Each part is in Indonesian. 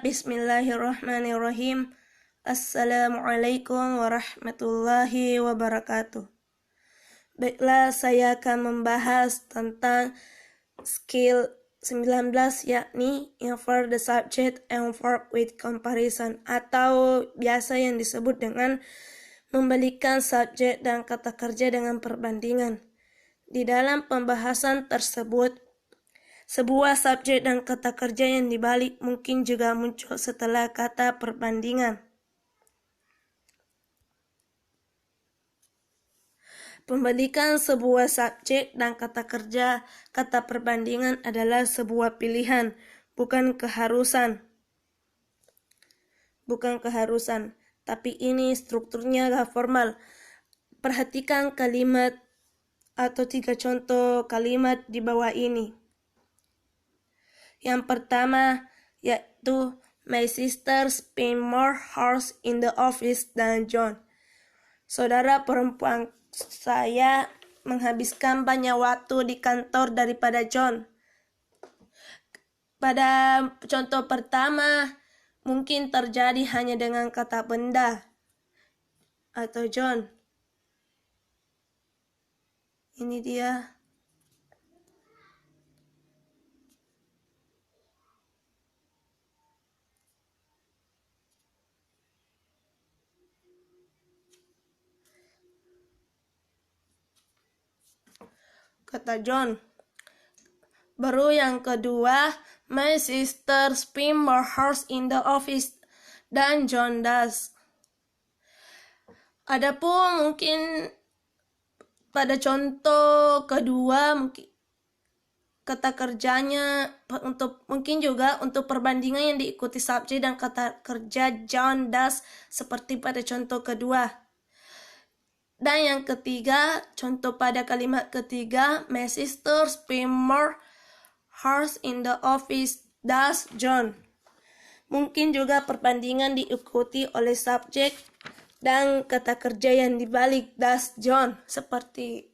Bismillahirrahmanirrahim. Assalamualaikum warahmatullahi wabarakatuh. Baiklah, saya akan membahas tentang skill 19, yakni infer the subject and verb with comparison, atau biasa yang disebut dengan membalikan subjek dan kata kerja dengan perbandingan. Di dalam pembahasan tersebut, sebuah subjek dan kata kerja yang dibalik mungkin juga muncul setelah kata perbandingan. Pembalikan sebuah subjek dan kata kerja, kata perbandingan adalah sebuah pilihan, bukan keharusan. Tapi ini strukturnya gak formal. Perhatikan kalimat atau 3 contoh kalimat di bawah ini. Yang pertama yaitu my sister spend more hours in the office than John. Saudara perempuan saya menghabiskan banyak waktu di kantor daripada John. Pada contoh pertama mungkin terjadi hanya dengan kata benda atau John. Ini dia. Kata John. Baru yang kedua, my sister spend more hours in the office than John does. Adapun mungkin pada contoh kedua mungkin kata kerjanya mungkin juga untuk perbandingan yang diikuti subjek dan kata kerja John does seperti pada contoh kedua. Dan yang ketiga, contoh pada kalimat ketiga, my sister spend more hours in the office does John. Mungkin juga perbandingan diikuti oleh subjek dan kata kerja yang dibalik does John seperti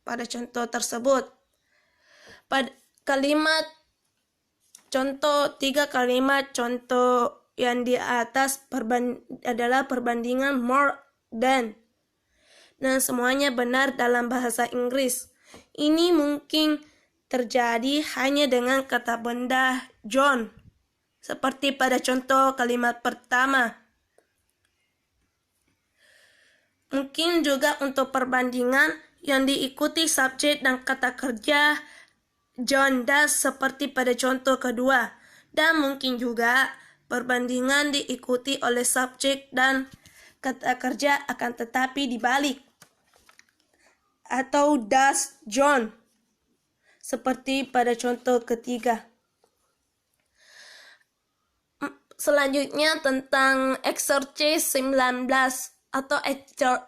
pada contoh tersebut. Pada kalimat contoh 3 kalimat contoh yang di atas adalah perbandingan more dan semuanya benar dalam bahasa Inggris. Ini mungkin terjadi hanya dengan kata benda John, seperti pada contoh kalimat pertama. Mungkin juga untuk perbandingan yang diikuti subjek dan kata kerja John does seperti pada contoh kedua. Dan mungkin juga perbandingan diikuti oleh subjek dan kata kerja akan tetapi dibalik, atau does John seperti pada contoh ketiga. Selanjutnya tentang exercise 19 atau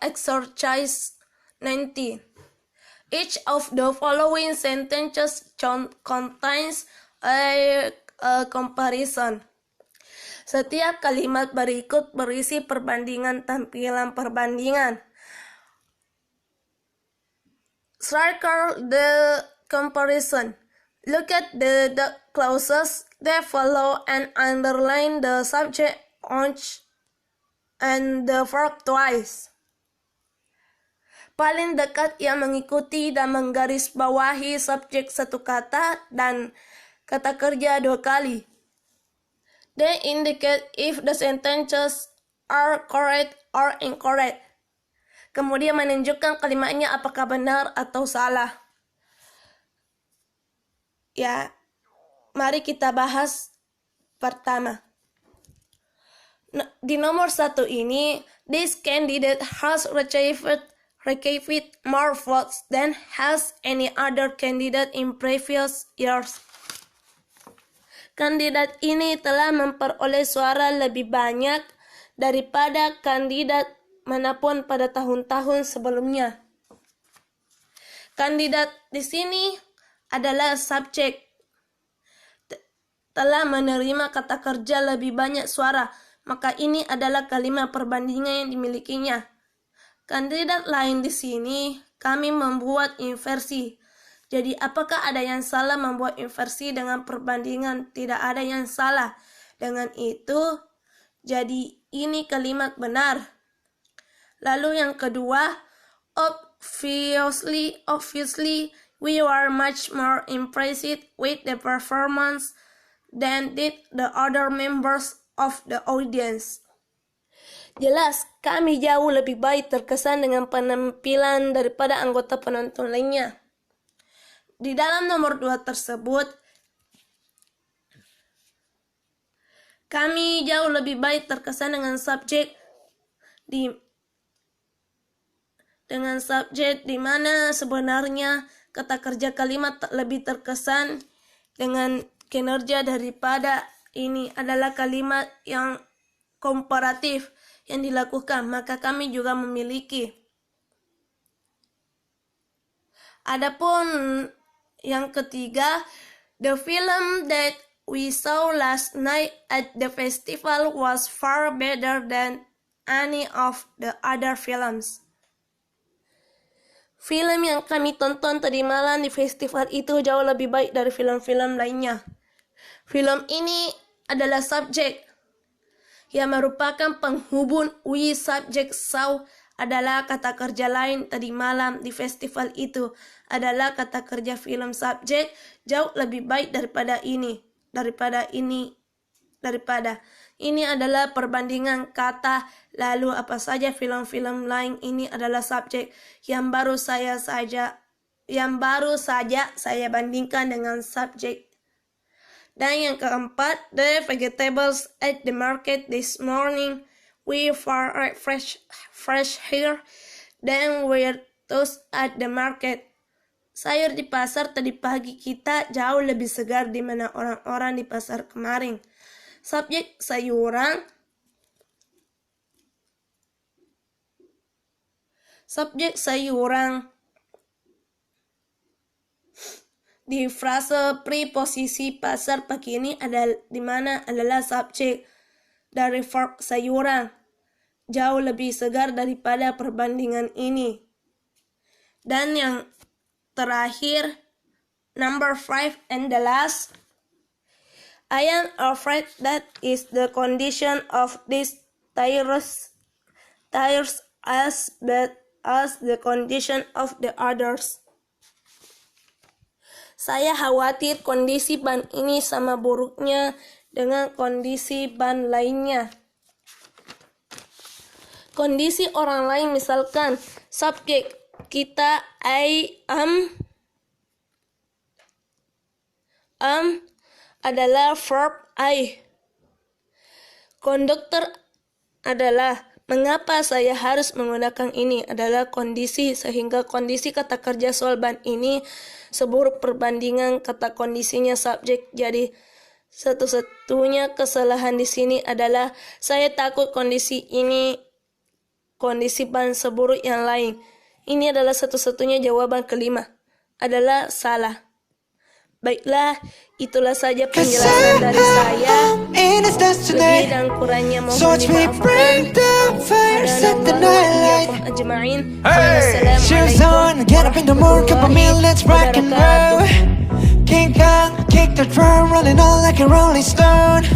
exercise 19. Each of the following sentences contains a comparison. Setiap kalimat berikut berisi perbandingan tampilan perbandingan. Circle the comparison. Look at the clauses that follow and underline the subject once and the verb twice. Paling dekat yang mengikuti dan menggarisbawahi subjek 1 kata dan kata kerja 2 kali. They indicate if the sentences are correct or incorrect. Kemudian menunjukkan kalimatnya apakah benar atau salah. Ya, mari kita bahas pertama. Di nomor 1 ini, this candidate has received more votes than has any other candidate in previous years. Kandidat ini telah memperoleh suara lebih banyak daripada kandidat manapun pada tahun-tahun sebelumnya. Kandidat di sini adalah subjek. Telah menerima kata kerja lebih banyak suara, maka ini adalah kalimat perbandingan yang dimilikinya. Kandidat lain di sini kami membuat inversi. Jadi apakah ada yang salah membuat inversi dengan perbandingan? Tidak ada yang salah dengan itu. Jadi ini kalimat benar. Lalu yang kedua, obviously we were much more impressed with the performance than did the other members of the audience. Jelas, kami jauh lebih baik terkesan dengan penampilan daripada anggota penonton lainnya. Di dalam nomor 2 tersebut, kami jauh lebih baik terkesan dengan subjek di mana sebenarnya kata kerja kalimat lebih terkesan dengan kinerja daripada ini adalah kalimat yang komparatif yang dilakukan, maka kami juga memiliki. Adapun yang ketiga, the film that we saw last night at the festival was far better than any of the other films. Film yang kami tonton tadi malam di festival itu jauh lebih baik dari film-film lainnya. Film ini adalah subjek yang merupakan penghubung we subject saw adalah kata kerja lain tadi malam di festival itu adalah kata kerja film subjek jauh lebih baik daripada ini adalah perbandingan kata. Lalu apa saja film-film lain ini adalah subjek yang baru saja saya bandingkan dengan subjek. Dan yang keempat, the vegetables at the market this morning we far fresh here than were those at the market. Sayur di pasar tadi pagi kita jauh lebih segar di mana orang-orang di pasar kemarin. Subjek sayuran di frase preposisi pasar pagi ini adalah subjek dari verb sayuran jauh lebih segar daripada perbandingan ini. Dan yang terakhir, number 5 and the last, I am afraid that is the condition of these tires as bad as the condition of the others. Saya khawatir kondisi ban ini sama buruknya dengan kondisi ban lainnya. Kondisi orang lain misalkan subjek kita I am adalah verb I. Konduktor adalah mengapa saya harus menggunakan ini adalah kondisi, sehingga kondisi kata kerja soal ban ini seburuk perbandingan kata kondisinya subjek. Jadi satu-satunya kesalahan di sini adalah saya takut kondisi ban seburuk yang lain. Ini adalah satu-satunya jawaban kelima adalah salah. Baiklah, itulah saja penjelasan dari saya. Lebih dan kurangnya mohon dimaafkan. Hey, shoes on, get up in the morning, cup of milk, let's rock and roll. King Kong, kick the drum, rolling on like a rolling stone.